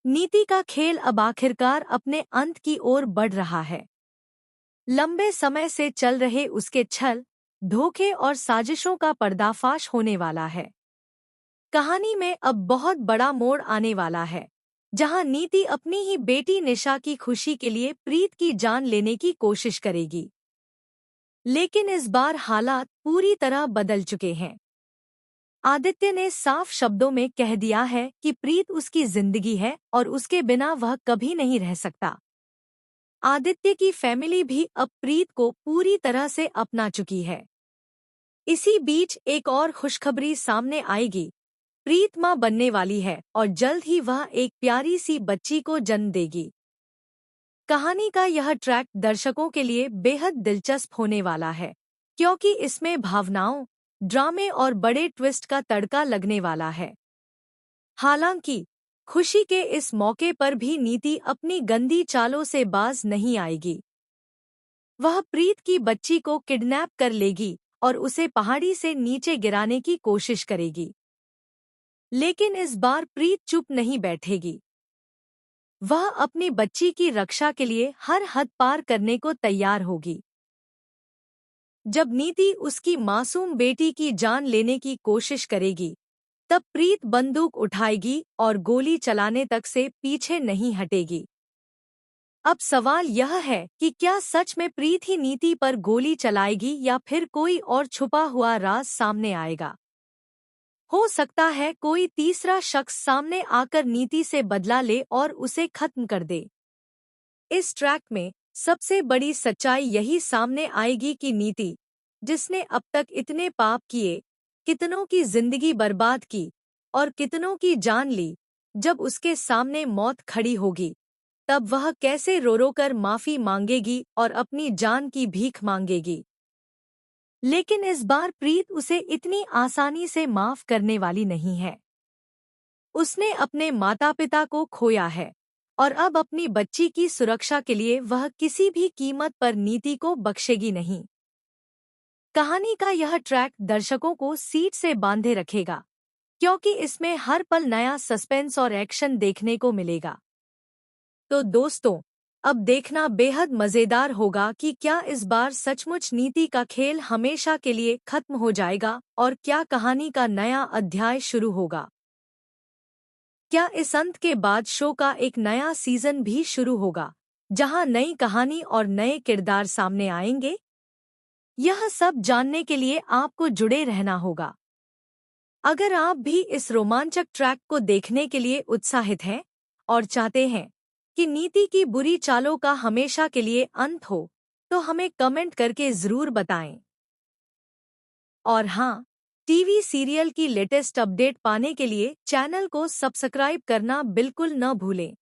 नीति का खेल अब आखिरकार अपने अंत की ओर बढ़ रहा है। लंबे समय से चल रहे उसके छल, धोखे और साजिशों का पर्दाफाश होने वाला है। कहानी में अब बहुत बड़ा मोड़ आने वाला है, जहां नीति अपनी ही बेटी निशा की खुशी के लिए प्रीत की जान लेने की कोशिश करेगी। लेकिन इस बार हालात पूरी तरह बदल चुके हैं। आदित्य ने साफ शब्दों में कह दिया है कि प्रीत उसकी जिंदगी है और उसके बिना वह कभी नहीं रह सकता। आदित्य की फैमिली भी अब प्रीत को पूरी तरह से अपना चुकी है। इसी बीच एक और खुशखबरी सामने आएगी। प्रीत मां बनने वाली है और जल्द ही वह एक प्यारी सी बच्ची को जन्म देगी। कहानी का यह ट्रैक दर्शकों के लिए बेहद दिलचस्प होने वाला है, क्योंकि इसमें भावनाओं, ड्रामे और बड़े ट्विस्ट का तड़का लगने वाला है। हालांकि खुशी के इस मौके पर भी नीति अपनी गंदी चालों से बाज नहीं आएगी। वह प्रीत की बच्ची को किडनैप कर लेगी और उसे पहाड़ी से नीचे गिराने की कोशिश करेगी। लेकिन इस बार प्रीत चुप नहीं बैठेगी। वह अपनी बच्ची की रक्षा के लिए हर हद पार करने को तैयार होगी। जब नीति उसकी मासूम बेटी की जान लेने की कोशिश करेगी, तब प्रीत बंदूक उठाएगी और गोली चलाने तक से पीछे नहीं हटेगी। अब सवाल यह है कि क्या सच में प्रीत ही नीति पर गोली चलाएगी या फिर कोई और छुपा हुआ राज सामने आएगा। हो सकता है कोई तीसरा शख्स सामने आकर नीति से बदला ले और उसे खत्म कर दे। इस ट्रैक में सबसे बड़ी सच्चाई यही सामने आएगी कि नीति, जिसने अब तक इतने पाप किए, कितनों की जिंदगी बर्बाद की और कितनों की जान ली, जब उसके सामने मौत खड़ी होगी, तब वह कैसे रो रो कर माफी मांगेगी और अपनी जान की भीख मांगेगी। लेकिन इस बार प्रीत उसे इतनी आसानी से माफ करने वाली नहीं है। उसने अपने माता पिता को खोया है और अब अपनी बच्ची की सुरक्षा के लिए वह किसी भी कीमत पर नीति को बख्शेगी नहीं। कहानी का यह ट्रैक दर्शकों को सीट से बांधे रखेगा, क्योंकि इसमें हर पल नया सस्पेंस और एक्शन देखने को मिलेगा। तो दोस्तों, अब देखना बेहद मजेदार होगा कि क्या इस बार सचमुच नीति का खेल हमेशा के लिए खत्म हो जाएगा और क्या कहानी का नया अध्याय शुरू होगा। क्या इस अंत के बाद शो का एक नया सीजन भी शुरू होगा, जहां नई कहानी और नए किरदार सामने आएंगे। यह सब जानने के लिए आपको जुड़े रहना होगा। अगर आप भी इस रोमांचक ट्रैक को देखने के लिए उत्साहित हैं और चाहते हैं कि नीति की बुरी चालों का हमेशा के लिए अंत हो, तो हमें कमेंट करके जरूर बताएं। और हाँ, टीवी सीरियल की लेटेस्ट अपडेट पाने के लिए चैनल को सब्सक्राइब करना बिल्कुल न भूलें।